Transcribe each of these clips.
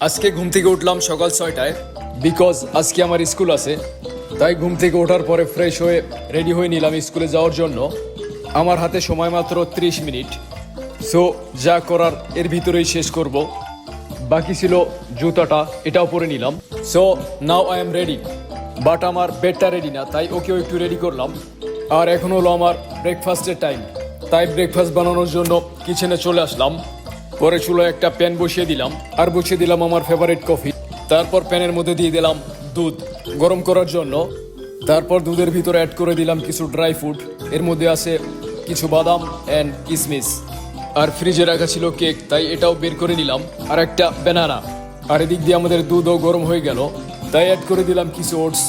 আজকে ঘুম থেকে উঠলাম সকাল 6টায়, বিকজ আজকে আমার স্কুল আছে। তাই ঘুম থেকে ওঠার পরে ফ্রেশ হয়ে রেডি হয়ে নিলাম স্কুলে যাওয়ার জন্য। আমার হাতে সময় মাত্র 30 মিনিট, সো যা করার এর ভিতরেই শেষ করব। বাকি ছিল জুতাটা, এটাও পরে নিলাম। So now I am ready, but আমার বেডটা রেডি না, তাই ওকেও একটু রেডি করলাম। আর এখন হলো আমার ব্রেকফাস্টের টাইম, তাই ব্রেকফাস্ট বানানোর জন্য কিচেনে চলে আসলাম। পরে চুলায় একটা প্যান বসিয়ে দিলাম, আর বসিয়ে দিলাম আমার ফেভারিট কফি। তারপর প্যানের মধ্যে দিয়ে দিলাম দুধ গরম করার জন্য। তারপর দুধের ভিতরে অ্যাড করে দিলাম কিছু ড্রাই ফ্রুট, এর মধ্যে আছে কিছু বাদাম অ্যান্ড কিশমিশ। আর ফ্রিজে রাখা ছিল কেক, তাই এটাও বের করে নিলাম, আর একটা ব্যানানা। আর এদিক দিয়ে আমাদের দুধও গরম হয়ে গেল, তাই অ্যাড করে দিলাম কিছু ওটস।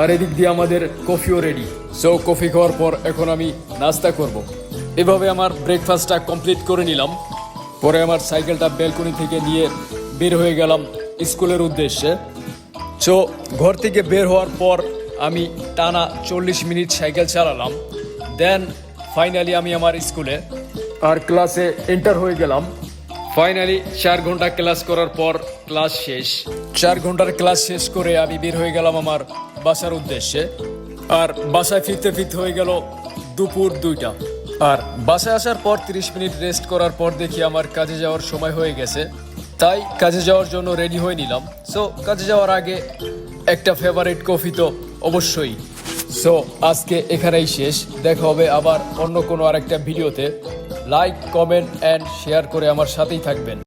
আর এদিক দিয়ে আমাদের কফিও রেডি। সো কফি খাওয়ার পর এখন আমি নাস্তা করব। এভাবে আমার ব্রেকফাস্টটা কমপ্লিট করে নিলাম। পরে আমার সাইকেলটা ব্যালকনি থেকে নিয়ে বের হয়ে গেলাম স্কুলের উদ্দেশ্যে। সো ঘর থেকে বের হওয়ার পর আমি টানা 40 মিনিট সাইকেল চালালাম। দেন ফাইনালি আমি আমার স্কুলে আর ক্লাসে এন্টার হয়ে গেলাম। ফাইনালি 4 ঘন্টা ক্লাস করার পর ক্লাস শেষ। 4 ঘন্টার ক্লাস শেষ করে আমি বের হয়ে গেলাম আমার বাসার উদ্দেশ্যে। আর বাসায় ফিরতে ফিরতে হয়ে গেল দুপুর 2টা। আর বাসায় আসার পর 30 মিনিট রেস্ট করার পর দেখি আমার কাজে যাওয়ার সময় হয়ে গেছে, তাই কাজে যাওয়ার জন্য রেডি হয়ে নিলাম। সো কাজে যাওয়ার আগে একটা ফেভারিট কফি তো অবশ্যই। সো আজকে এখানেই শেষ, দেখা হবে আবার অন্য কোনো আরেকটা ভিডিওতে। লাইক, কমেন্ট অ্যান্ড শেয়ার করে আমার সাথেই থাকবেন।